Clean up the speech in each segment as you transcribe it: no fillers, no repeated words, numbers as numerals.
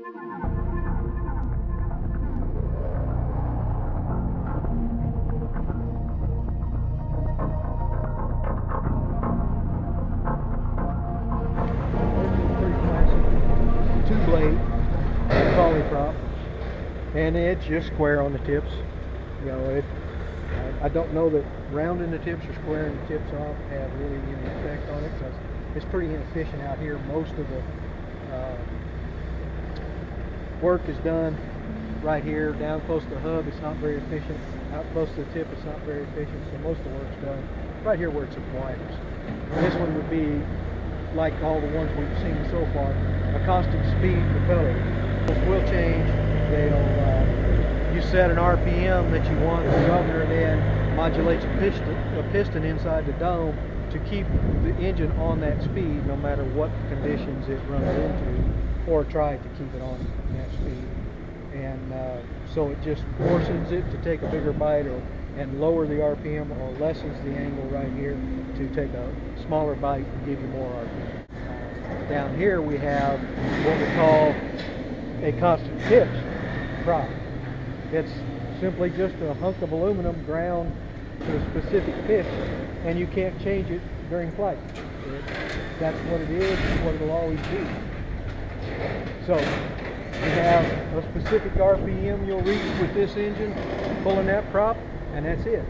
Two-blade collie prop, and it's just square on the tips. You know, I don't know that rounding the tips or squaring the tips off have really any effect on it, because it's pretty inefficient out here. Most of the work is done right here, down close to the hub. It's not very efficient. Out close to the tip, it's not very efficient. So most of the work's done right here where it's the widest. This one would be like all the ones we've seen so far, a constant speed propeller. Those will change. They'll you set an RPM that you want. The governor then modulates a piston inside the dome to keep the engine on that speed no matter what conditions it runs into, or try to keep it on that speed. And so it just forces it to take a bigger bite and lower the RPM, or lessens the angle right here to take a smaller bite and give you more RPM. Down here we have what we call a constant pitch prop. It's simply just a hunk of aluminum ground to a specific pitch, and you can't change it during flight. That's what it is, it's what it'll always be. So you have a specific RPM you'll reach with this engine, pulling that prop, and that's it.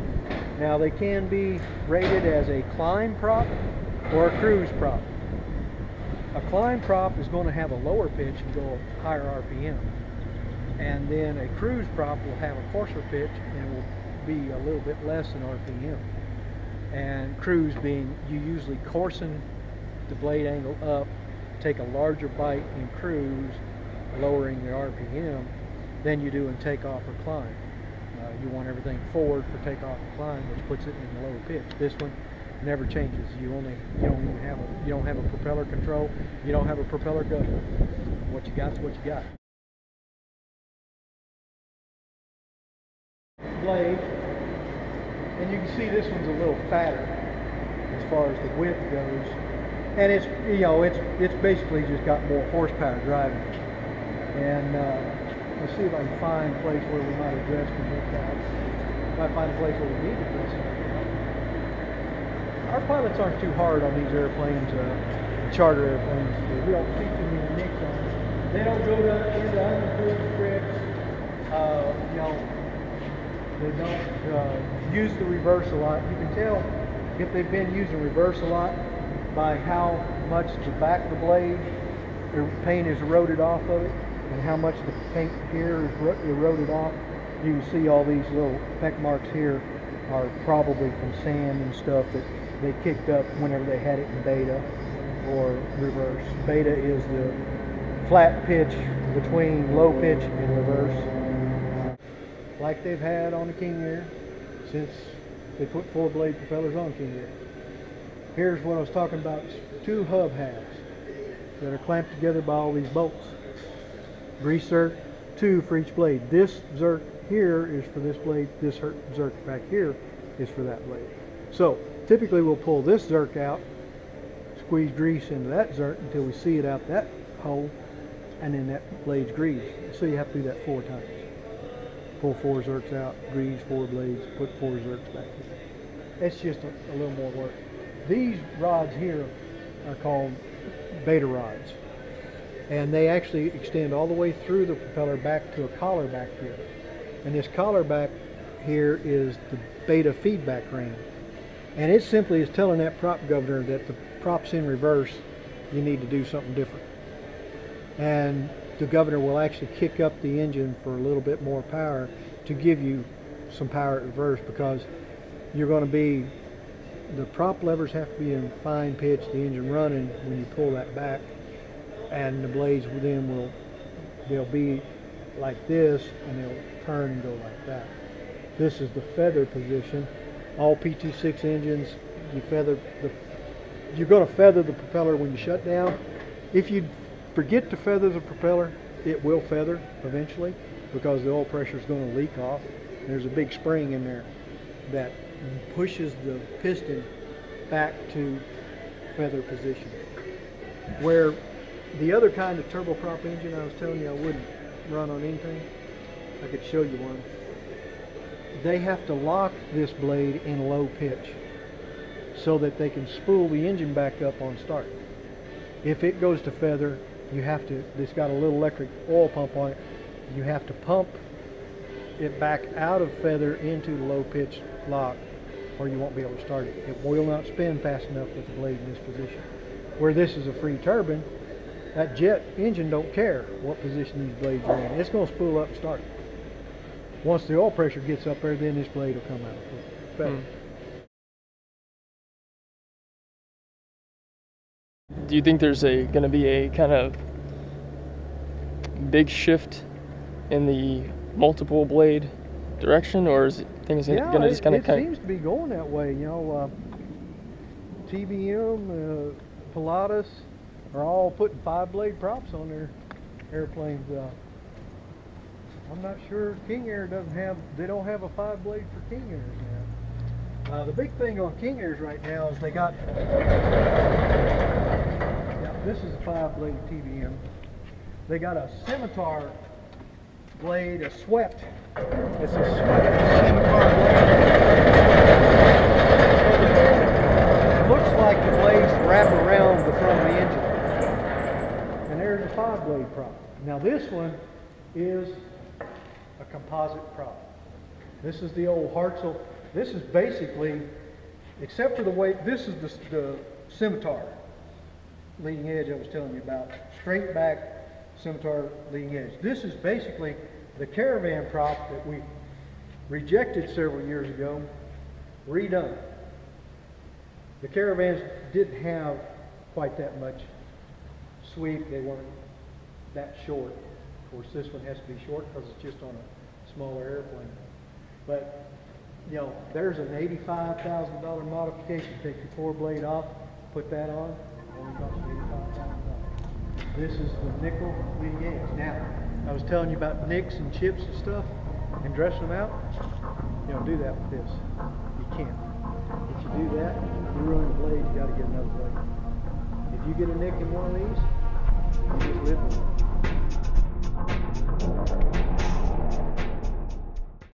Now they can be rated as a climb prop or a cruise prop. A climb prop is going to have a lower pitch and go higher RPM. And then a cruise prop will have a coarser pitch and will be a little bit less in RPM. And cruise being, you usually coarsen the blade angle up, take a larger bite in cruise, lowering the RPM, than you do in takeoff or climb. You want everything forward for takeoff and climb, which puts it in the lower pitch. This one never changes. You don't have a propeller control. You don't have a propeller governor. What you got's what you got. Blade, and you can see this one's a little fatter as far as the width goes, and it's it's basically just got more horsepower driving it. And let's see if I can find a place where we might address that. If I find a place where we need to address it. Our pilots aren't too hard on these airplanes, charter airplanes. We don't see too many nicks on them. They don't go into unapproved scripts. They don't use the reverse a lot. You can tell if they've been using reverse a lot by how much the back of the blade, the paint is eroded off of it, and how much the paint here is eroded off. You can see all these little peck marks here are probably from sand and stuff that they kicked up whenever they had it in beta or reverse. Beta is the flat pitch between low pitch and reverse, like they've had on the King Air since they put 4-blade propellers on King Air. Here's what I was talking about, 2 hub halves that are clamped together by all these bolts. Grease zerk, 2 for each blade. This zerk here is for this blade, this zerk back here is for that blade. So typically we'll pull this zerk out, squeeze grease into that zerk until we see it out that hole, and then that blade's greased. So you have to do that 4 times. Pull 4 zerks out, grease 4 blades, put 4 zerks back in. It's just a little more work. These rods here are called beta rods, and they actually extend all the way through the propeller back to a collar back here. And this collar back here is the beta feedback ring. And it simply is telling that prop governor that the prop's in reverse, you need to do something different. And the governor will actually kick up the engine for a little bit more power to give you some power at reverse, because you're going to be, the prop levers have to be in fine pitch, the engine running when you pull that back, and the blades then they'll be like this, and they'll turn and go like that. This is the feather position. All PT6 engines, you're going to feather the propeller when you shut down. If you forget to feather the propeller, it will feather eventually, because the oil pressure is going to leak off. There's a big spring in there that pushes the piston back to feather position. Where The other kind of turboprop engine I was telling you I wouldn't run on anything, I could show you one. They have to lock this blade in low pitch so that they can spool the engine back up on start. If it goes to feather, you have to, it's got a little electric oil pump on it, you have to pump it back out of feather into the low pitch lock, or you won't be able to start it. It will not spin fast enough with the blade in this position. Where this is a free turbine, that jet engine don't care what position these blades are in. It's going to spool up and start. Once the oil pressure gets up there, then this blade will come out of feather. Do you think there's going to be a kind of big shift in the multiple blade direction, or is things going to just kind of? It seems to be going that way. You know, TBM, Pilatus are all putting 5-blade props on their airplanes. I'm not sure King Air they don't have a 5-blade for King Airs now. The big thing on King Airs right now is they got, this is a 5-blade TBM. They got a scimitar blade, a swept. It's a swept scimitar blade. It looks like the blades wrap around the front of the engine. And there's a 5-blade prop. Now this one is a composite prop. This is the old Hartzell. This is basically, except for the way, this is the scimitar leading edge I was telling you about. Straight back scimitar leading edge. This is basically the caravan prop that we rejected several years ago, redone. The caravans didn't have quite that much sweep. They weren't that short. Of course, this one has to be short because it's just on a smaller airplane. But, you know, there's an $85,000 modification. Take your 4-blade off, put that on, only costs you $85,000. This is the nickel leading edge. Now, I was telling you about nicks and chips and stuff and dressing them out. You don't do that with this. You can't. If you do that, you ruin the blade, you got to get another blade. If you get a nick in one of these, you just live with it.